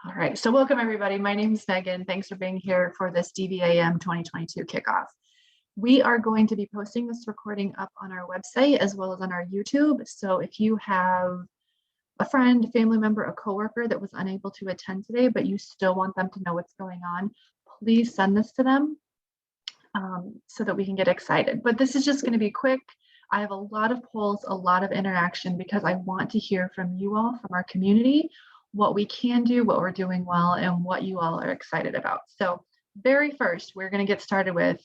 All right, so welcome everybody. My name is Megan. Thanks for being here for this DVAM 2022 kickoff. We are going to be posting this recording up on our website as well as on our YouTube. So if you have a friend, family member, a coworker that was unable to attend today, but you still want them to know what's going on, please send this to them so that we can get excited. But this is just going to be quick. I have a lot of polls, a lot of interaction because I want to hear from you all, from our community, what we can do, what we're doing well, and what you all are excited about. So very first, we're going to get started with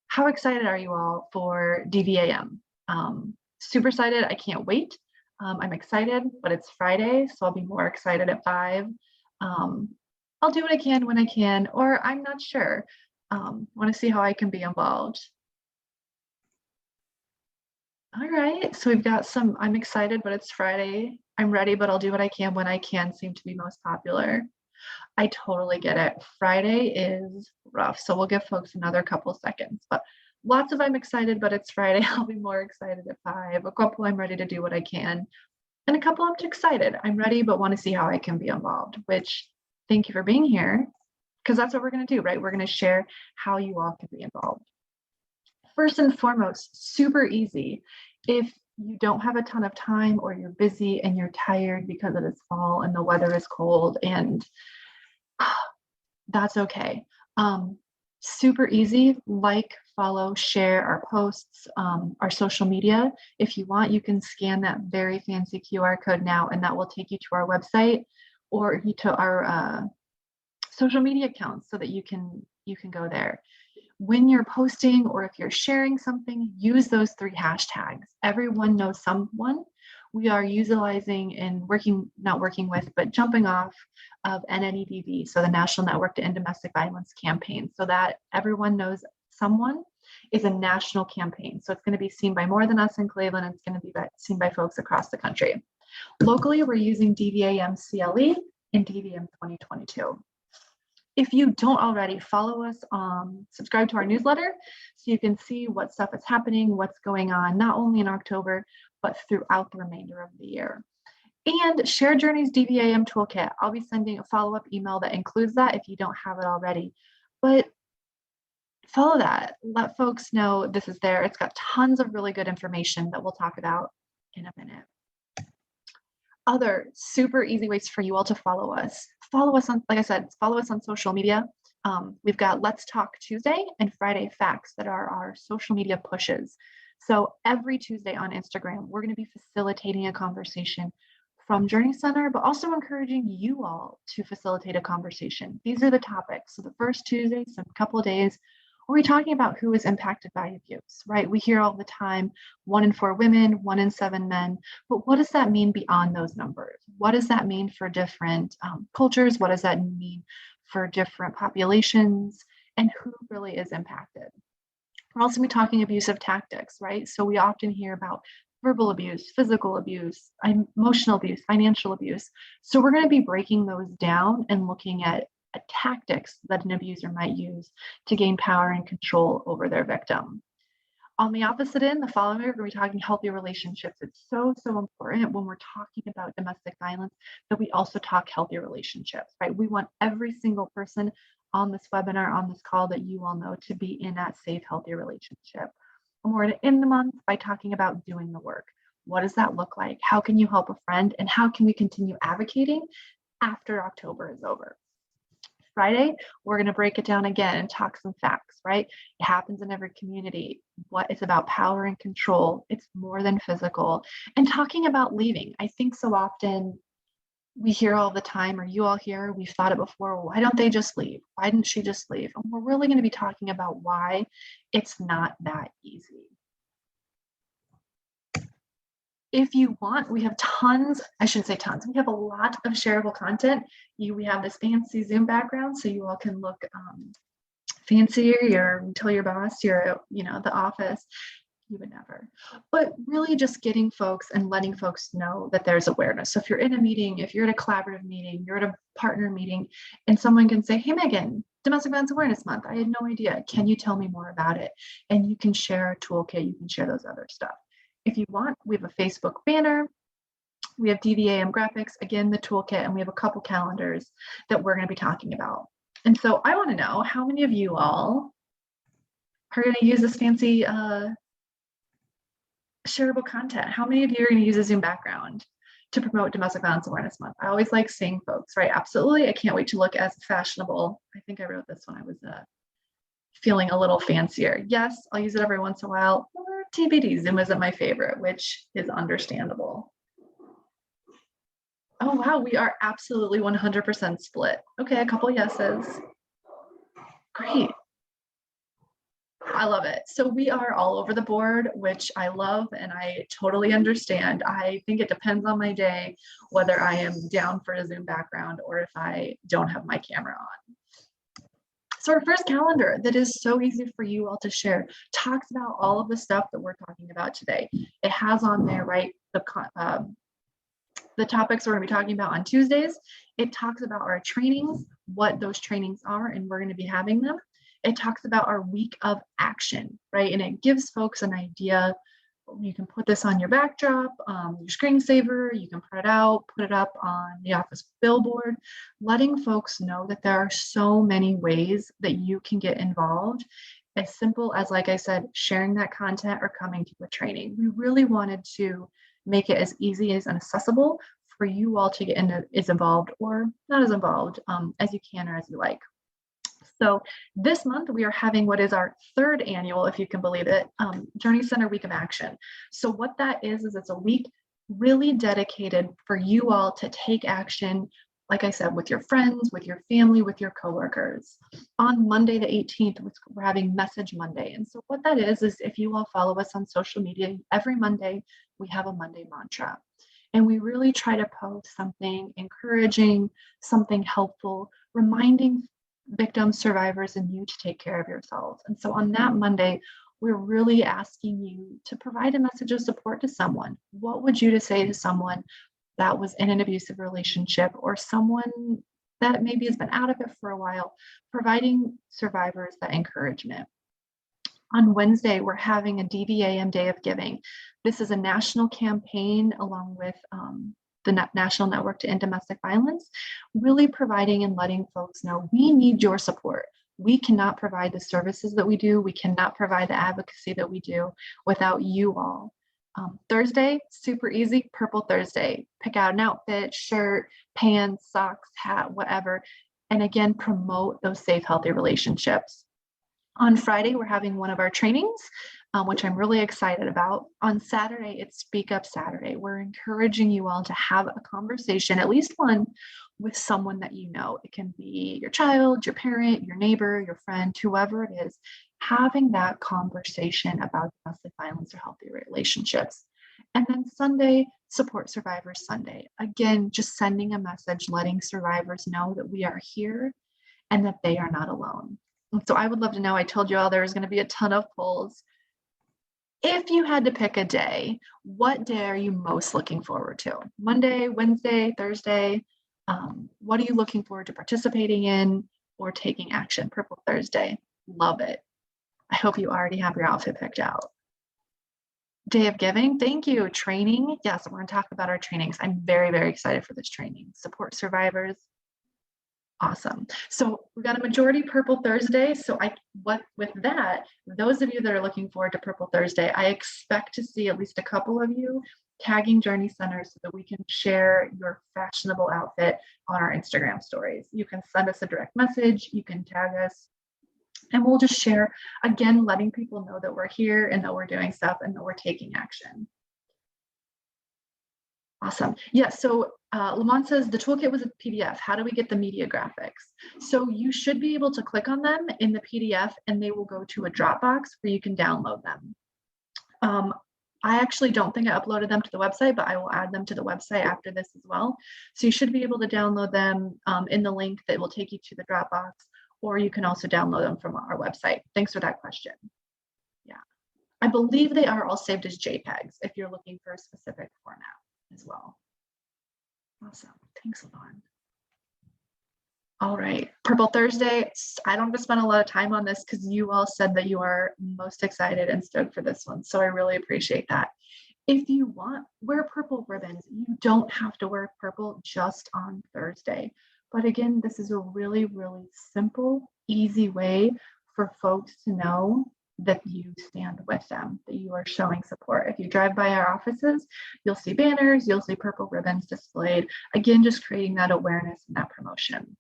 how excited are you all for DVAM? Super excited. I can't wait. I'm excited, but it's Friday, so I'll be more excited at 5. I'll do what I can when I can, or I'm not sure. Want to see how I can be involved. All right, so we've got some, I'm excited, but it's Friday. I'm ready, but I'll do what I can when I can seem to be most popular. I totally get it. Friday is rough, so we'll give folks another couple seconds. But lots of I'm excited, but it's Friday. I'll be more excited at 5. A couple I'm ready to do what I can. And a couple I'm excited. I'm ready, but want to see how I can be involved, which thank you for being here, because that's what we're going to do, right? We're going to share how you all can be involved. First and foremost, super easy. If you don't have a ton of time or you're busy and you're tired because it is fall and the weather is cold, and that's okay. Super easy, like, follow, share our posts, our social media. If you want, you can scan that very fancy QR code now, and that will take you to our website or to our social media accounts so that you can go there. When you're posting or if you're sharing something, use those 3 hashtags. Everyone knows someone. We are utilizing and jumping off of NNEDV, so the National Network to End Domestic Violence campaign, so that everyone knows someone is a national campaign. So it's going to be seen by more than us in Cleveland. It's going to be seen by folks across the country. Locally, we're using DVAM CLE and DVM 2022. If you don't already, follow us, subscribe to our newsletter so you can see what stuff is happening, what's going on, not only in October, but throughout the remainder of the year. And Shared Journeys DVAM Toolkit. I'll be sending a follow-up email that includes that if you don't have it already. But follow that. Let folks know this is there. It's got tons of really good information that we'll talk about in a minute. Other super easy ways for you all to follow us. Follow us on, like I said, follow us on social media. We've got Let's Talk Tuesday and Friday Facts that are our social media pushes. So every Tuesday on Instagram, we're going to be facilitating a conversation from Journey Center, but also encouraging you all to facilitate a conversation. These are the topics. So the first Tuesday, some couple of days, we're talking about who is impacted by abuse, right? We hear all the time, 1 in 4 women, 1 in 7 men, but what does that mean beyond those numbers? What does that mean for different cultures? What does that mean for different populations? And who really is impacted? We're also going to be talking abusive tactics, right? So we often hear about verbal abuse, physical abuse, emotional abuse, financial abuse. So we're going to be breaking those down and looking at tactics that an abuser might use to gain power and control over their victim. On the opposite end, the following week, we're going to be talking healthy relationships. It's so important when we're talking about domestic violence that we also talk healthy relationships, right? We want every single person on this webinar, on this call that you all know to be in that safe, healthy relationship. And we're going to end the month by talking about doing the work. What does that look like? How can you help a friend? And how can we continue advocating after October is over? Friday, we're going to break it down again and talk some facts, right? It happens in every community. What it's about power and control. It's more than physical. And talking about leaving. I think so often we hear all the time, or you all hear, we've thought it before, why don't they just leave? Why didn't she just leave? And we're really going to be talking about why it's not that easy. If you want, we have tons, I shouldn't say tons, we have a lot of shareable content. We have this fancy Zoom background, so you all can look fancier. Tell your boss you're at, the office. You would never. But really just getting folks and letting folks know that there's awareness. So if you're in a meeting, if you're at a collaborative meeting, you're at a partner meeting, and someone can say, hey, Megan, Domestic Violence Awareness Month, I had no idea. Can you tell me more about it? And you can share a toolkit, you can share those other stuff. If you want, we have a Facebook banner. We have DVAM graphics, again, the toolkit, and we have a couple calendars that we're going to be talking about. And so I want to know how many of you all are going to use this fancy shareable content. How many of you are going to use a Zoom background to promote Domestic Violence Awareness Month? I always like seeing folks, right? Absolutely. I can't wait to look as fashionable. I think I wrote this when I was feeling a little fancier. Yes, I'll use it every once in a while. Or TBD, Zoom isn't my favorite, which is understandable. Oh, wow, we are absolutely 100% split. Okay, a couple yeses. Great. I love it. So we are all over the board, which I love and I totally understand. I think it depends on my day, whether I am down for a Zoom background or if I don't have my camera on. So our first calendar that is so easy for you all to share talks about all of the stuff that we're talking about today. It has on there, right, the topics we're going to be talking about on Tuesdays. It talks about our trainings, what those trainings are, and we're going to be having them. It talks about our week of action, right? And it gives folks an idea. You can put this on your backdrop, your screensaver, you can print it out, put it up on the office billboard, letting folks know that there are so many ways that you can get involved. As simple as, like I said, sharing that content or coming to a training. We really wanted to make it as easy as and accessible for you all to get as involved or not as involved as you can or as you like. So this month we are having what is our third annual, if you can believe it, Journey Center Week of Action. So what that is it's a week really dedicated for you all to take action, like I said, with your friends, with your family, with your coworkers. On Monday the 18th, we're having Message Monday. And so what that is if you all follow us on social media, every Monday we have a Monday mantra. And we really try to post something encouraging, something helpful, reminding victims, survivors, and you to take care of yourselves. And so on that Monday, we're really asking you to provide a message of support to someone. What would you to say to someone that was in an abusive relationship or someone that maybe has been out of it for a while, providing survivors that encouragement. On Wednesday, we're having a DVAM Day of Giving. This is a national campaign along with the National Network to End Domestic Violence, really providing and letting folks know we need your support. We cannot provide the services that we do. We cannot provide the advocacy that we do without you all. Thursday, super easy, Purple Thursday. Pick out an outfit, shirt, pants, socks, hat, whatever. And again, promote those safe, healthy relationships. On Friday, we're having one of our trainings, which I'm really excited about. On Saturday, it's Speak Up Saturday. We're encouraging you all to have a conversation, at least one, with someone that you know. It can be your child, your parent, your neighbor, your friend, whoever it is, having that conversation about domestic violence or healthy relationships. And then Sunday, Support Survivors Sunday. Again, just sending a message, letting survivors know that we are here and that they are not alone. So I would love to know, I told you all there was going to be a ton of polls. If you had to pick a day, what day are you most looking forward to? Monday, Wednesday, Thursday? What are you looking forward to participating in or taking action? Purple Thursday, love it. I hope you already have your outfit picked out. Day of Giving, thank you. Training, yes, we're going to talk about our trainings. I'm very, very excited for this training. Support survivors. Awesome. So we've got a majority Purple Thursday. So with that, those of you that are looking forward to Purple Thursday, I expect to see at least a couple of you tagging Journey Center so that we can share your fashionable outfit on our Instagram stories. You can send us a direct message, you can tag us, and we'll just share, again, letting people know that we're here and that we're doing stuff and that we're taking action. Awesome. Yeah, so Lamont says the toolkit was a PDF. How do we get the media graphics? So you should be able to click on them in the PDF and they will go to a Dropbox where you can download them. I actually don't think I uploaded them to the website, but I will add them to the website after this as well. So you should be able to download them in the link that will take you to the Dropbox, or you can also download them from our website. Thanks for that question. Yeah, I believe they are all saved as JPEGs if you're looking for a specific format as well. Awesome. Thanks, Lon. All right, Purple Thursday. I don't have to spend a lot of time on this because you all said that you are most excited and stoked for this one. So I really appreciate that. If you want, wear purple ribbons. You don't have to wear purple just on Thursday. But again, this is a really, really simple, easy way for folks to know that you stand with them, that you are showing support. If you drive by our offices, you'll see banners, you'll see purple ribbons displayed. Again, just creating that awareness and that promotion.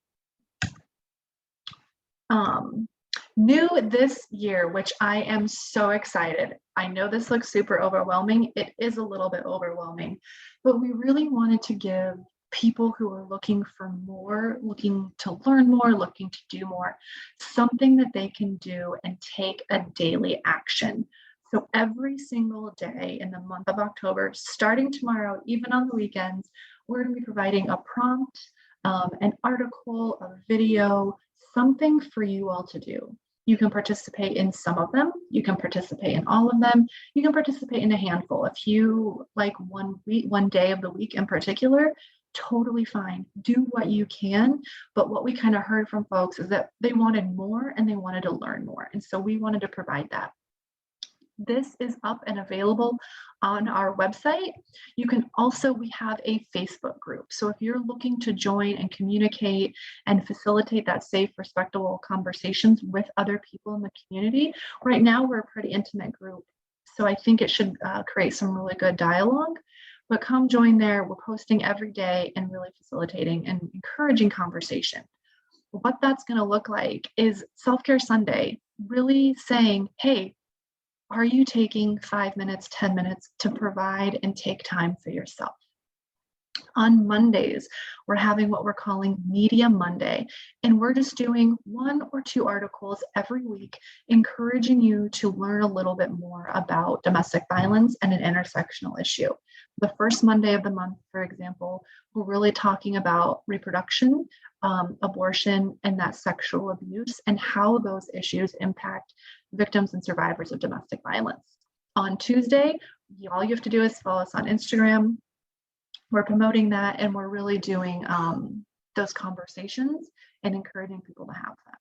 New this year, which I am so excited. I know this looks super overwhelming. It is a little bit overwhelming, but we really wanted to give people who are looking for more, looking to learn more, looking to do more, something that they can do and take a daily action. So every single day in the month of October, starting tomorrow, even on the weekends, we're going to be providing a prompt, an article, a video, something for you all to do. You can participate in some of them. You can participate in all of them. You can participate in a handful. If you like one day of the week in particular, totally fine. Do what you can. But what we kind of heard from folks is that they wanted more and they wanted to learn more. And so we wanted to provide that. This is up and available on our website. You can also, we have a Facebook group. So if you're looking to join and communicate and facilitate that safe, respectable conversations with other people in the community, right now we're a pretty intimate group. So I think it should create some really good dialogue. But come join there. We're posting every day and really facilitating and encouraging conversation. What that's going to look like is Self-Care Sunday, really saying, hey, are you taking 5 minutes, 10 minutes to provide and take time for yourself? On Mondays, we're having what we're calling Media Monday, and we're just doing 1 or 2 articles every week, encouraging you to learn a little bit more about domestic violence and an intersectional issue. The first Monday of the month, for example, we're really talking about reproduction, abortion, and that sexual abuse and how those issues impact victims and survivors of domestic violence. On Tuesday, all you have to do is follow us on Instagram. We're promoting that, and we're really doing those conversations and encouraging people to have that.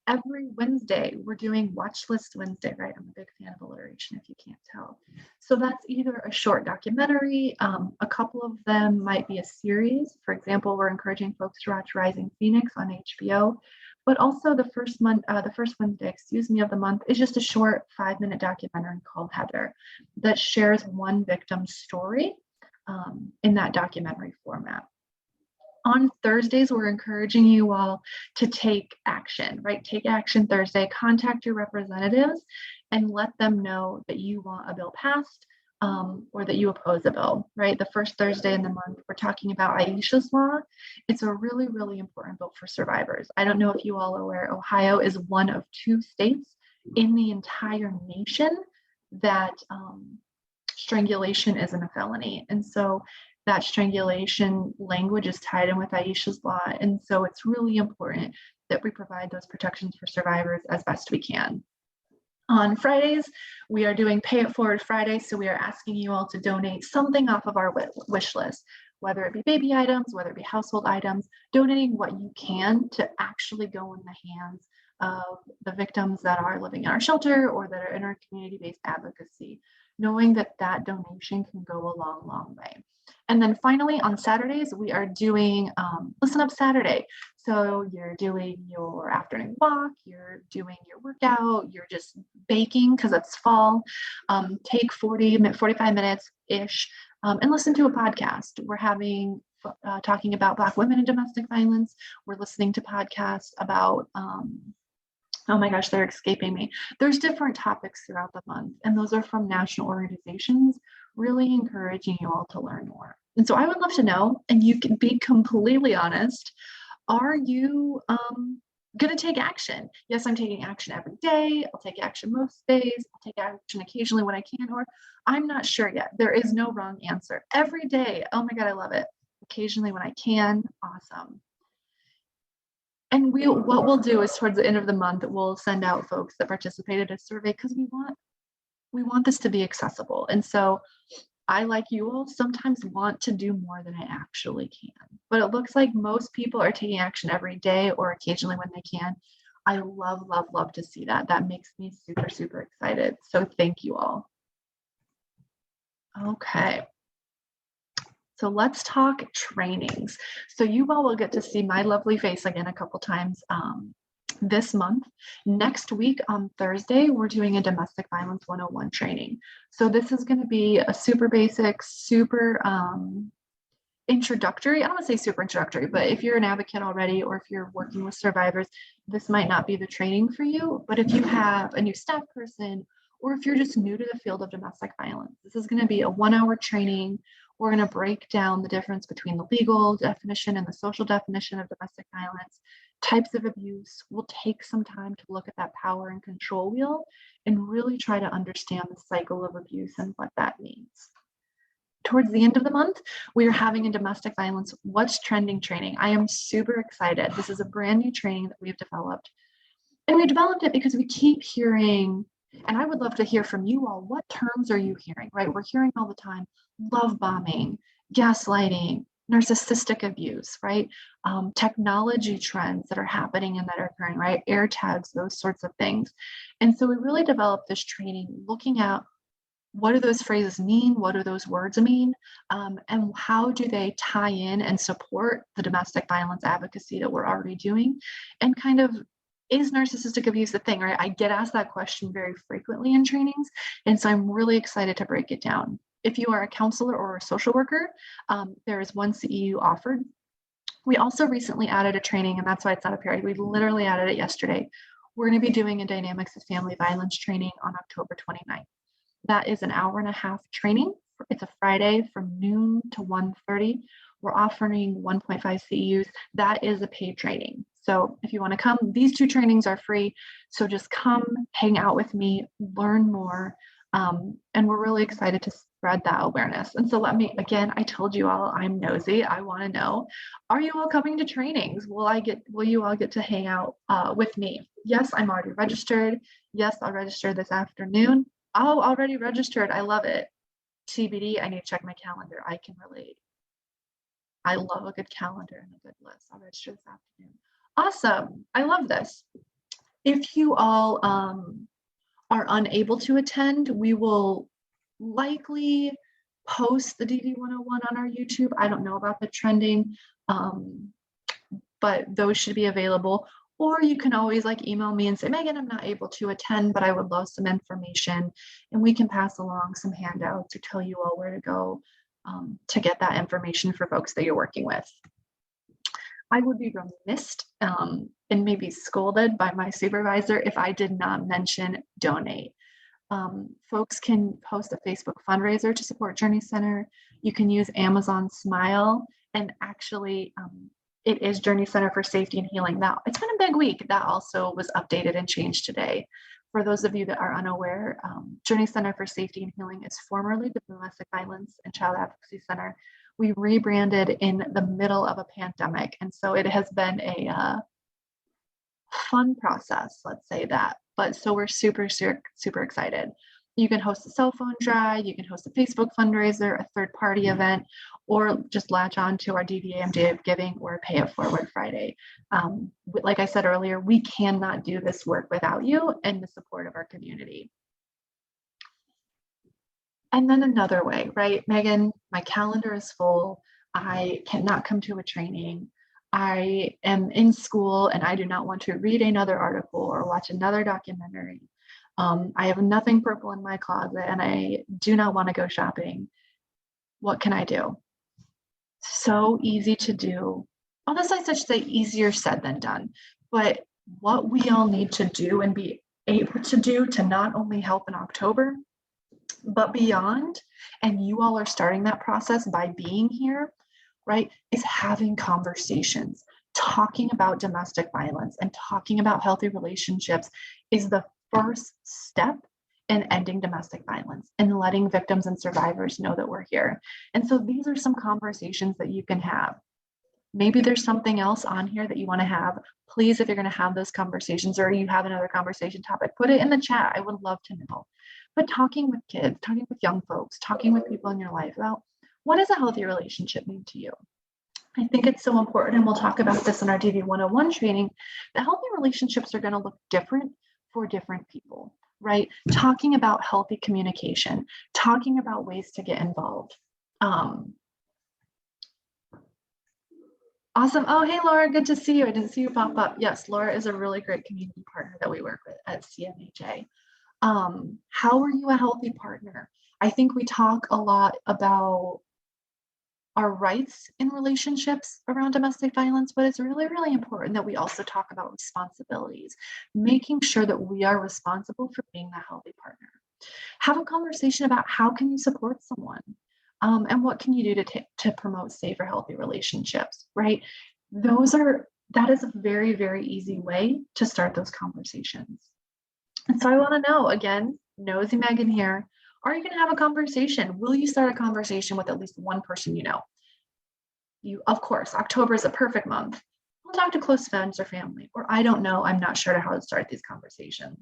Every Wednesday, we're doing Watch List Wednesday, right? I'm a big fan of alliteration, if you can't tell. So that's either a short documentary, a couple of them might be a series. For example, we're encouraging folks to watch Rising Phoenix on HBO, but also the first Wednesday, of the month is just a short 5-minute documentary called Heather that shares one victim's story in that documentary format. On Thursdays, we're encouraging you all to take action, right? Take action Thursday, contact your representatives and let them know that you want a bill passed or that you oppose a bill, right? The first Thursday in the month, we're talking about Aisha's Law. It's a really, really important bill for survivors. I don't know if you all are aware, Ohio is one of 2 states in the entire nation that strangulation isn't a felony. And so that strangulation language is tied in with Aisha's Law. And so it's really important that we provide those protections for survivors as best we can. On Fridays, we are doing Pay It Forward Friday. So we are asking you all to donate something off of our wish list, whether it be baby items, whether it be household items, donating what you can to actually go in the hands of the victims that are living in our shelter or that are in our community-based advocacy, knowing that that donation can go a long, long way. And then finally, on Saturdays, we are doing Listen Up Saturday. So you're doing your afternoon walk, you're doing your workout, you're just baking because it's fall. Take 45 minutes-ish and listen to a podcast. We're having talking about Black women and domestic violence. We're listening to podcasts about oh my gosh, they're escaping me. There's different topics throughout the month, and those are from national organizations, really encouraging you all to learn more. And so I would love to know, and you can be completely honest, are you going to take action? Yes, I'm taking action every day. I'll take action most days. I'll take action occasionally when I can, or I'm not sure yet. There is no wrong answer. Every day, oh my God, I love it. Occasionally when I can, awesome. And what we'll do is towards the end of the month, we'll send out folks that participated in a survey because we want this to be accessible. And so I, like you all, sometimes want to do more than I actually can. But it looks like most people are taking action every day or occasionally when they can. I love, love, love to see that. That makes me super, super excited. So thank you all. Okay. So let's talk trainings. So you all will get to see my lovely face again a couple times this month. Next week on Thursday, we're doing a domestic violence 101 training. So this is going to be a super basic, super introductory. I don't want to say super introductory, but if you're an advocate already or if you're working with survivors, this might not be the training for you. But if you have a new staff person, or if you're just new to the field of domestic violence, this is going to be a 1-hour training. We're going to break down the difference between the legal definition and the social definition of domestic violence, types of abuse. We'll take some time to look at that power and control wheel and really try to understand the cycle of abuse and what that means. Towards the end of the month, we are having a domestic violence what's trending training. I am super excited. This is a brand new training that we've developed. And we developed it because we keep hearing, and I would love to hear from you all, what terms are you hearing, right? We're hearing all the time, love bombing, gaslighting, narcissistic abuse, right? Technology trends that are happening and that are occurring, right? Air tags, those sorts of things. And so we really developed this training looking at what do those phrases mean? What do those words mean? And how do they tie in and support the domestic violence advocacy that we're already doing? And kind of, is narcissistic abuse the thing, right? I get asked that question very frequently in trainings. And so I'm really excited to break it down. If you are a counselor or a social worker, there is one CEU offered. We also recently added a training, and that's why it's not up here. We literally added it yesterday. We're going to be doing a dynamics of family violence training on October 29th. That is an 1.5-hour training. It's a Friday from noon to 1:30. We're offering 1.5 CEUs. That is a paid training. So if you want to come, these 2 trainings are free. So just come, hang out with me, learn more. And we're really excited to spread that awareness. And so again, I told you all I'm nosy. I want to know, are you all coming to trainings? Will you all get to hang out with me? Yes, I'm already registered. Yes, I'll register this afternoon. Oh, already registered. I love it. TBD, I need to check my calendar. I can relate. I love a good calendar and a good list. I'll register this afternoon. Awesome. I love this. If you all are unable to attend, we will likely post the DV101 on our YouTube. I don't know about the trending, but those should be available. Or you can always email me and say, Megan, I'm not able to attend, but I would love some information. And we can pass along some handouts or tell you all where to go to get that information for folks that you're working with. I would be remiss and maybe scolded by my supervisor if I did not mention donate. Folks can post a Facebook fundraiser to support Journey Center. You can use Amazon Smile, and actually it is Journey Center for Safety and Healing. Now, it's been a big week. That also was updated and changed today. For those of you that are unaware, Journey Center for Safety and Healing is formerly the Domestic Violence and Child Advocacy Center. We rebranded in the middle of a pandemic, and so it has been a fun process, let's say that. But so we're super, super excited. You can host a cell phone drive, you can host a Facebook fundraiser, a third-party event, or just latch on to our DVAM Day of Giving or Pay It Forward Friday. Like I said earlier, we cannot do this work without you and the support of our community. And then another way, right, Megan, my calendar is full. I cannot come to a training. I am in school and I do not want to read another article or watch another documentary. I have nothing purple in my closet and I do not want to go shopping. What can I do? So easy to do. Honestly, I should say easier said than done. But what we all need to do and be able to do to not only help in October, but beyond, and you all are starting that process by being here, right, is having conversations. Talking about domestic violence and talking about healthy relationships is the first step in ending domestic violence and letting victims and survivors know that we're here. And so these are some conversations that you can have. Maybe there's something else on here that you want to have. Please, if you're going to have those conversations or you have another conversation topic, put it in the chat. I would love to know. But talking with kids, talking with young folks, talking with people in your life about what does a healthy relationship mean to you? I think it's so important, and we'll talk about this in our DV101 training, that healthy relationships are going to look different for different people, right? Talking about healthy communication, talking about ways to get involved. Awesome. Oh, hey, Laura, good to see you. I didn't see you pop up. Yes, Laura is a really great community partner that we work with at CMHA. How are you a healthy partner? I think we talk a lot about our rights in relationships around domestic violence, but it's really, really important that we also talk about responsibilities, making sure that we are responsible for being the healthy partner. Have a conversation about how can you support someone, and what can you do to promote safer, healthy relationships, right? That is a very, very easy way to start those conversations. And so I want to know, again, Nosy Megan here, are you going to have a conversation? Will you start a conversation with at least one person you know? Of course, October is a perfect month. We'll talk to close friends or family, or I don't know, I'm not sure how to start these conversations.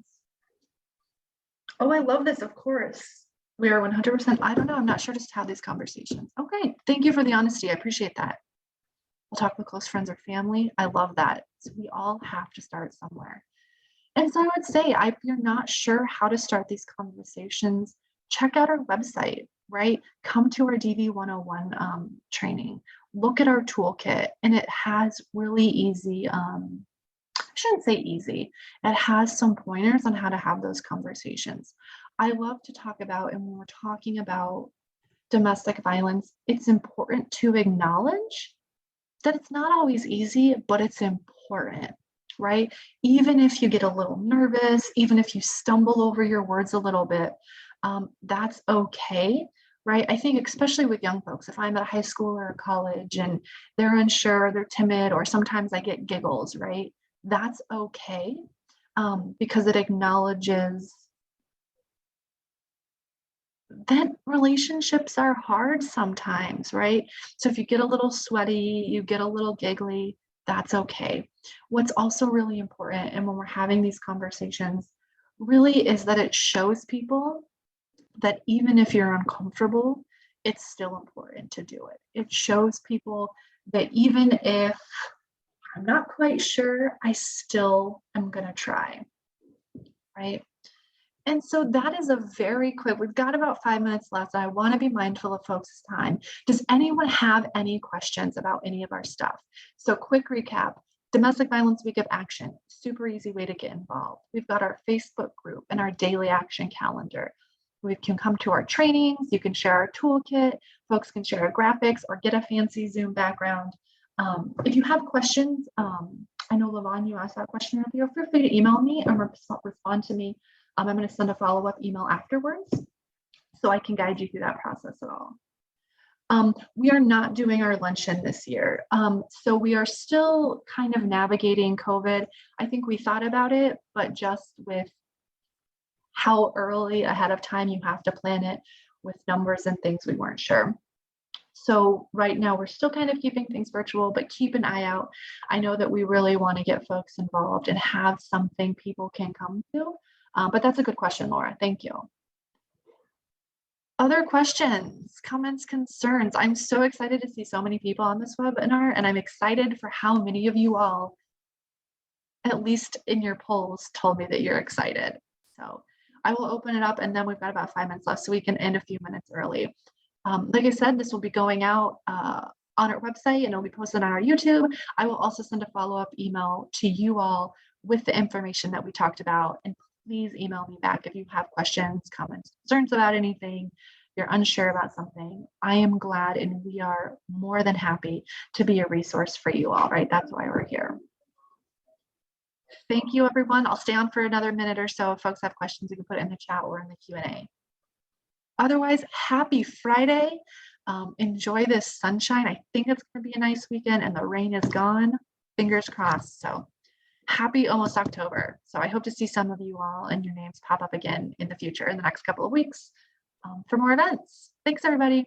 Oh, I love this, of course. We are 100%, I don't know, I'm not sure just to have these conversations. Okay, thank you for the honesty, I appreciate that. We'll talk with close friends or family, I love that. So we all have to start somewhere. And so I would say, if you're not sure how to start these conversations, check out our website, right? Come to our DV 101 training, look at our toolkit, and it has really easy, I shouldn't say easy, it has some pointers on how to have those conversations. I love to talk about, and when we're talking about domestic violence, it's important to acknowledge that it's not always easy, but it's important, right? Even if you get a little nervous, even if you stumble over your words a little bit, that's okay, right? I think especially with young folks, if I'm at high school or college and they're unsure, they're timid, or sometimes I get giggles, right? That's okay, because it acknowledges that relationships are hard sometimes, right? So if you get a little sweaty, you get a little giggly, that's okay. What's also really important, and when we're having these conversations, really is that it shows people that even if you're uncomfortable, it's still important to do it. It shows people that even if I'm not quite sure, I still am going to try, right? And so that is a very quick, we've got about 5 minutes left. I want to be mindful of folks' time. Does anyone have any questions about any of our stuff? So quick recap, Domestic Violence Week of Action, super easy way to get involved. We've got our Facebook group and our daily action calendar. We can come to our trainings, you can share our toolkit, folks can share our graphics or get a fancy Zoom background. If you have questions, I know Lavon, you asked that question earlier, feel free to email me and respond to me. I'm going to send a follow-up email afterwards so I can guide you through that process at all. We are not doing our luncheon this year. So we are still kind of navigating COVID. I think we thought about it, but just with how early ahead of time you have to plan it with numbers and things, we weren't sure. So right now we're still kind of keeping things virtual, but keep an eye out. I know that we really want to get folks involved and have something people can come to. But that's a good question, Laura. Thank you. Other questions, comments, concerns? I'm so excited to see so many people on this webinar, and I'm excited for how many of you all, at least in your polls, told me that you're excited. So I will open it up, and then we've got about 5 minutes left, so we can end a few minutes early. Like I said, this will be going out on our website, and it'll be posted on our YouTube. I will also send a follow-up email to you all with the information that we talked about, and please email me back if you have questions, comments, concerns about anything, you're unsure about something. I am glad, and we are more than happy to be a resource for you all, right? That's why we're here. Thank you, everyone. I'll stay on for another minute or so. If folks have questions, you can put it in the chat or in the Q&A. Otherwise, happy Friday. Enjoy this sunshine. I think it's going to be a nice weekend, and the rain is gone. Fingers crossed. So happy almost October. So I hope to see some of you all and your names pop up again in the future in the next couple of weeks for more events. Thanks, everybody.